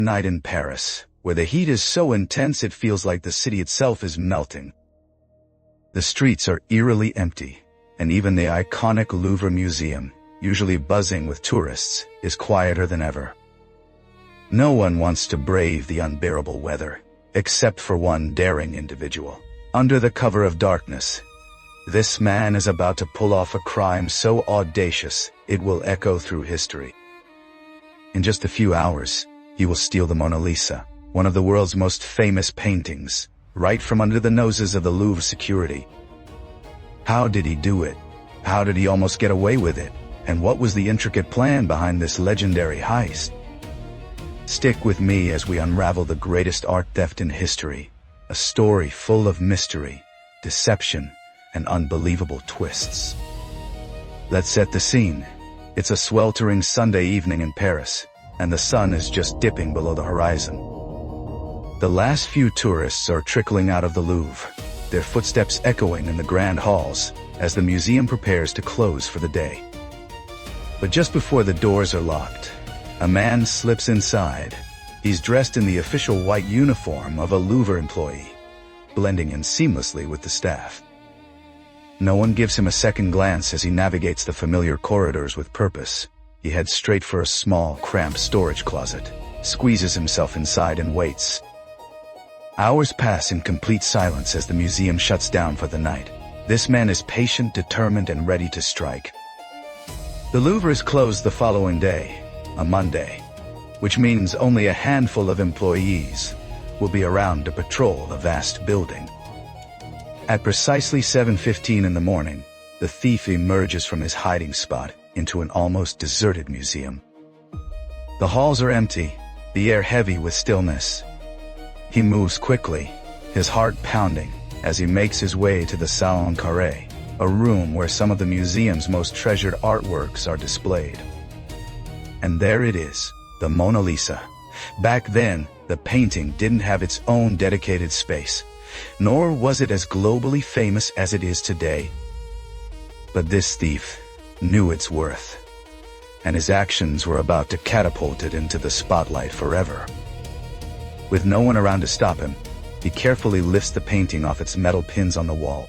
Night in Paris, where the heat is so intense it feels like the city itself is melting. The streets are eerily empty, and even the iconic Louvre Museum, usually buzzing with tourists, is quieter than ever. No one wants to brave the unbearable weather, except for one daring individual. Under the cover of darkness, this man is about to pull off a crime so audacious it will echo through history. In just a few hours, he will steal the Mona Lisa, one of the world's most famous paintings, right from under the noses of the Louvre security. How did he do it? How did he almost get away with it? And what was the intricate plan behind this legendary heist? Stick with me as we unravel the greatest art theft in history, a story full of mystery, deception, and unbelievable twists. Let's set the scene. It's a sweltering Sunday evening in Paris, and the sun is just dipping below the horizon. The last few tourists are trickling out of the Louvre, their footsteps echoing in the grand halls as the museum prepares to close for the day. But just before the doors are locked, a man slips inside. He's dressed in the official white uniform of a Louvre employee, blending in seamlessly with the staff. No one gives him a second glance as he navigates the familiar corridors with purpose. He heads straight for a small, cramped storage closet, squeezes himself inside and waits. Hours pass in complete silence as the museum shuts down for the night. This man is patient, determined, and ready to strike. The Louvre is closed the following day, a Monday, which means only a handful of employees will be around to patrol the vast building. At precisely 7:15 in the morning, the thief emerges from his hiding spot into an almost deserted museum. The halls are empty, the air heavy with stillness. He moves quickly, his heart pounding, as he makes his way to the Salon Carré, a room where some of the museum's most treasured artworks are displayed. And there it is, the Mona Lisa. Back then, the painting didn't have its own dedicated space, nor was it as globally famous as it is today. But this thief knew its worth, and his actions were about to catapult it into the spotlight forever. With no one around to stop him, he carefully lifts the painting off its metal pins on the wall.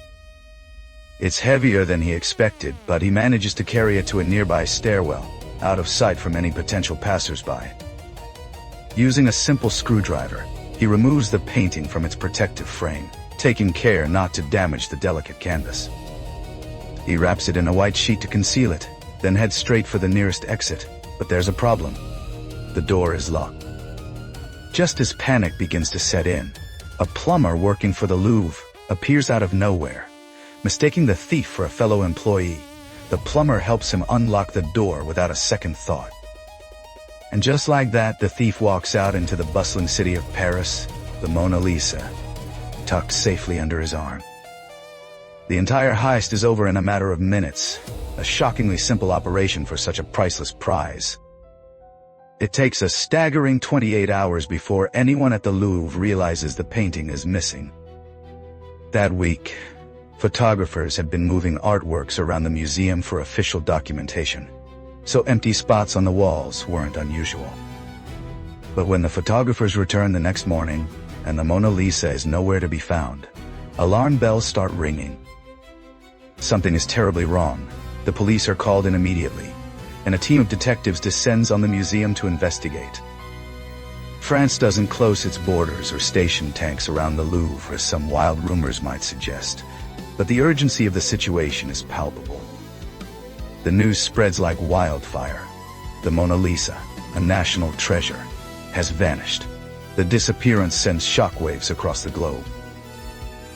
It's heavier than he expected, but he manages to carry it to a nearby stairwell, out of sight from any potential passersby. Using a simple screwdriver, he removes the painting from its protective frame, taking care not to damage the delicate canvas. He wraps it in a white sheet to conceal it, then heads straight for the nearest exit. But there's a problem. The door is locked. Just as panic begins to set in, a plumber working for the Louvre appears out of nowhere. Mistaking the thief for a fellow employee, the plumber helps him unlock the door without a second thought. And just like that, the thief walks out into the bustling city of Paris, the Mona Lisa, tucked safely under his arm. The entire heist is over in a matter of minutes, a shockingly simple operation for such a priceless prize. It takes a staggering 28 hours before anyone at the Louvre realizes the painting is missing. That week, photographers had been moving artworks around the museum for official documentation, so empty spots on the walls weren't unusual. But when the photographers return the next morning, and the Mona Lisa is nowhere to be found, alarm bells start ringing. Something is terribly wrong. The police are called in immediately, and a team of detectives descends on the museum to investigate. France doesn't close its borders or station tanks around the Louvre as some wild rumors might suggest, but the urgency of the situation is palpable. The news spreads like wildfire. The Mona Lisa, a national treasure, has vanished. The disappearance sends shockwaves across the globe.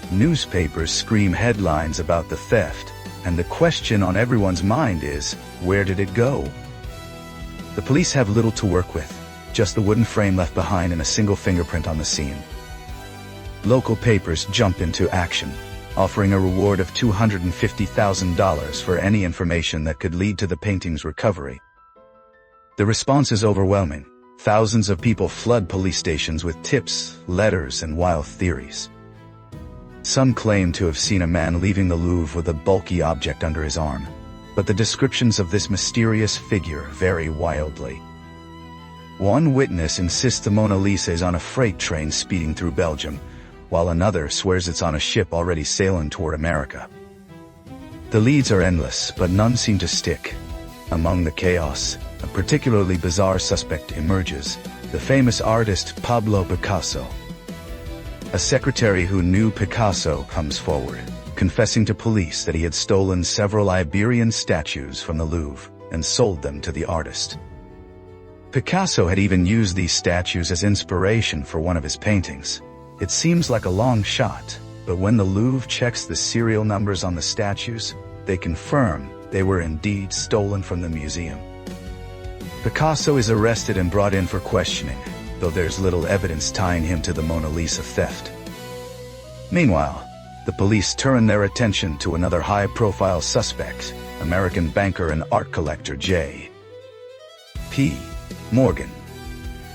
Newspapers scream headlines about the theft, and the question on everyone's mind is, where did it go? The police have little to work with, just the wooden frame left behind and a single fingerprint on the scene. Local papers jump into action, offering a reward of $250,000 for any information that could lead to the painting's recovery. The response is overwhelming. Thousands of people flood police stations with tips, letters, and wild theories. Some claim to have seen a man leaving the Louvre with a bulky object under his arm, but the descriptions of this mysterious figure vary wildly. One witness insists the Mona Lisa is on a freight train speeding through Belgium, while another swears it's on a ship already sailing toward America. The leads are endless, but none seem to stick. Among the chaos, a particularly bizarre suspect emerges, the famous artist Pablo Picasso. A secretary who knew Picasso comes forward, confessing to police that he had stolen several Iberian statues from the Louvre and sold them to the artist. Picasso had even used these statues as inspiration for one of his paintings. It seems like a long shot, but when the Louvre checks the serial numbers on the statues, they confirm they were indeed stolen from the museum. Picasso is arrested and brought in for questioning, though there's little evidence tying him to the Mona Lisa theft. Meanwhile, the police turn their attention to another high-profile suspect, American banker and art collector J. P. Morgan.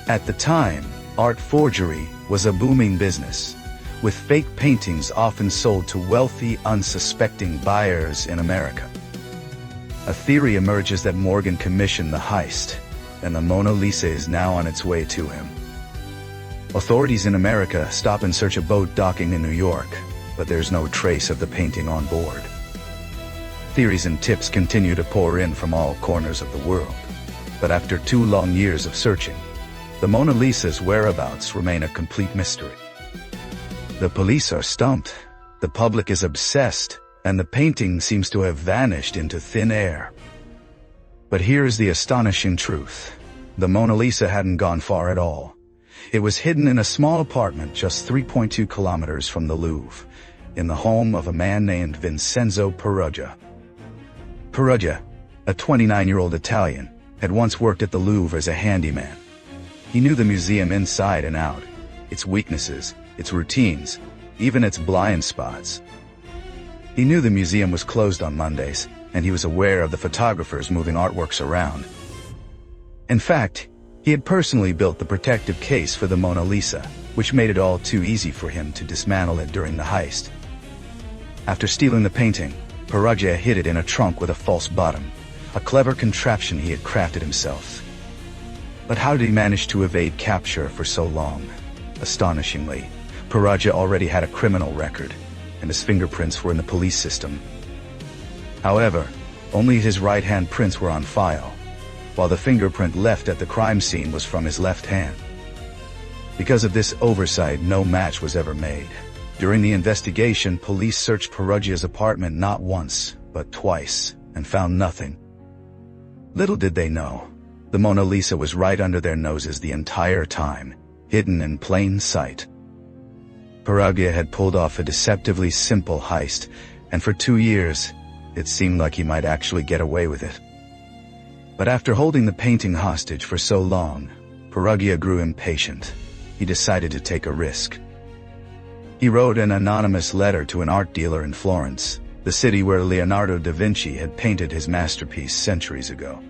At the time, art forgery was a booming business, with fake paintings often sold to wealthy, unsuspecting buyers in America. A theory emerges that Morgan commissioned the heist, and the Mona Lisa is now on its way to him. Authorities in America stop and search a boat docking in New York, but there's no trace of the painting on board. Theories and tips continue to pour in from all corners of the world, but after 2 long years of searching, the Mona Lisa's whereabouts remain a complete mystery. The police are stumped, the public is obsessed, and the painting seems to have vanished into thin air. But here's the astonishing truth. The Mona Lisa hadn't gone far at all. It was hidden in a small apartment just 3.2 kilometers from the Louvre, in the home of a man named Vincenzo Peruggia. Peruggia, a 29-year-old Italian, had once worked at the Louvre as a handyman. He knew the museum inside and out, its weaknesses, its routines, even its blind spots. He knew the museum was closed on Mondays, and he was aware of the photographers moving artworks around. In fact, he had personally built the protective case for the Mona Lisa, which made it all too easy for him to dismantle it during the heist. After stealing the painting, Peruggia hid it in a trunk with a false bottom, a clever contraption he had crafted himself. But how did he manage to evade capture for so long? Astonishingly, Peruggia already had a criminal record, and his fingerprints were in the police system. However, only his right-hand prints were on file, while the fingerprint left at the crime scene was from his left hand. Because of this oversight, no match was ever made. During the investigation, police searched Peruggia's apartment not once, but twice, and found nothing. Little did they know, the Mona Lisa was right under their noses the entire time, hidden in plain sight. Peruggia had pulled off a deceptively simple heist, and for 2 years, it seemed like he might actually get away with it. But after holding the painting hostage for so long, Peruggia grew impatient. He decided to take a risk. He wrote an anonymous letter to an art dealer in Florence, the city where Leonardo da Vinci had painted his masterpiece centuries ago.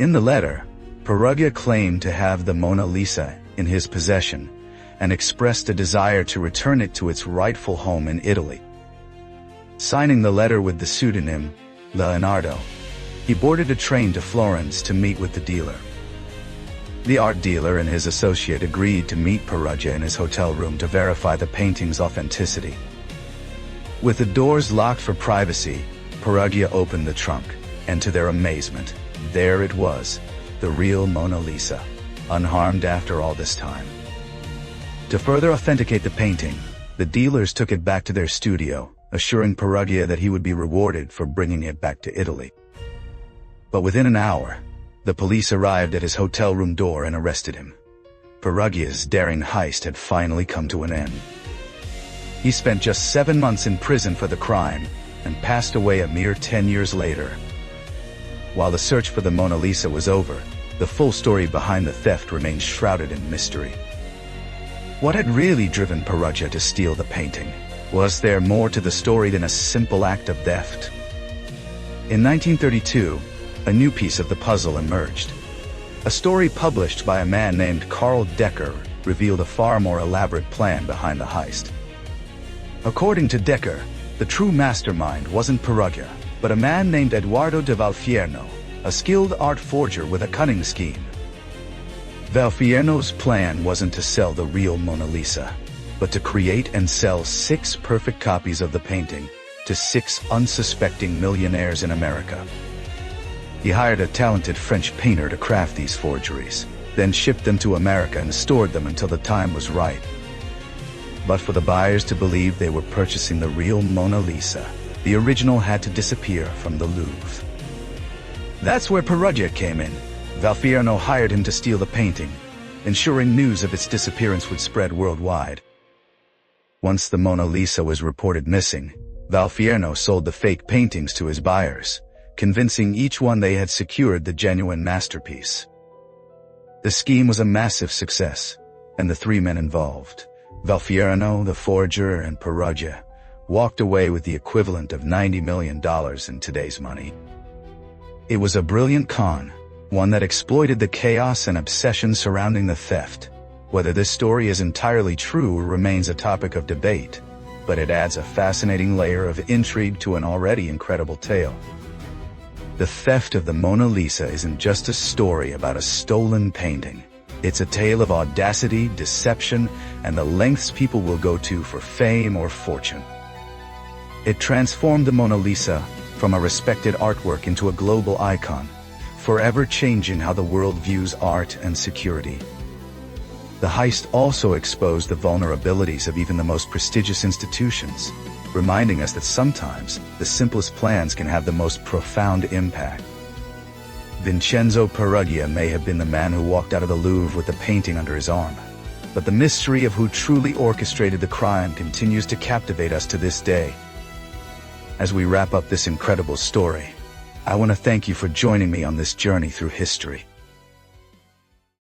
In the letter, Peruggia claimed to have the Mona Lisa in his possession and expressed a desire to return it to its rightful home in Italy. Signing the letter with the pseudonym Leonardo, he boarded a train to Florence to meet with the dealer. The art dealer and his associate agreed to meet Peruggia in his hotel room to verify the painting's authenticity. With the doors locked for privacy, Peruggia opened the trunk, and to their amazement, there it was, the real Mona Lisa, unharmed after all this time. To further authenticate the painting, the dealers took it back to their studio, assuring Peruggia that he would be rewarded for bringing it back to Italy. But within an hour, the police arrived at his hotel room door and arrested him. Peruggia's daring heist had finally come to an end. He spent just 7 months in prison for the crime and passed away a mere 10 years later. While the search for the Mona Lisa was over, the full story behind the theft remained shrouded in mystery. What had really driven Peruggia to steal the painting? Was there more to the story than a simple act of theft? In 1932, a new piece of the puzzle emerged. A story published by a man named Carl Decker revealed a far more elaborate plan behind the heist. According to Decker, the true mastermind wasn't Peruggia, but a man named Eduardo de Valfierno, a skilled art forger with a cunning scheme. Valfierno's plan wasn't to sell the real Mona Lisa, but to create and sell 6 perfect copies of the painting to 6 unsuspecting millionaires in America. He hired a talented French painter to craft these forgeries, then shipped them to America and stored them until the time was right. But for the buyers to believe they were purchasing the real Mona Lisa, the original had to disappear from the Louvre. That's where Perugia came in. Valfierno hired him to steal the painting, ensuring news of its disappearance would spread worldwide. Once the Mona Lisa was reported missing, Valfierno sold the fake paintings to his buyers, convincing each one they had secured the genuine masterpiece. The scheme was a massive success, and the 3 men involved, Valfierno, the forger, and Perugia, walked away with the equivalent of $90 million in today's money. It was a brilliant con, one that exploited the chaos and obsession surrounding the theft. Whether this story is entirely true remains a topic of debate, but it adds a fascinating layer of intrigue to an already incredible tale. The theft of the Mona Lisa isn't just a story about a stolen painting. It's a tale of audacity, deception, and the lengths people will go to for fame or fortune. It transformed the Mona Lisa from a respected artwork into a global icon, forever changing how the world views art and security. The heist also exposed the vulnerabilities of even the most prestigious institutions, reminding us that sometimes the simplest plans can have the most profound impact. Vincenzo Perugia may have been the man who walked out of the Louvre with the painting under his arm, but the mystery of who truly orchestrated the crime continues to captivate us to this day. As we wrap up this incredible story, I want to thank you for joining me on this journey through history.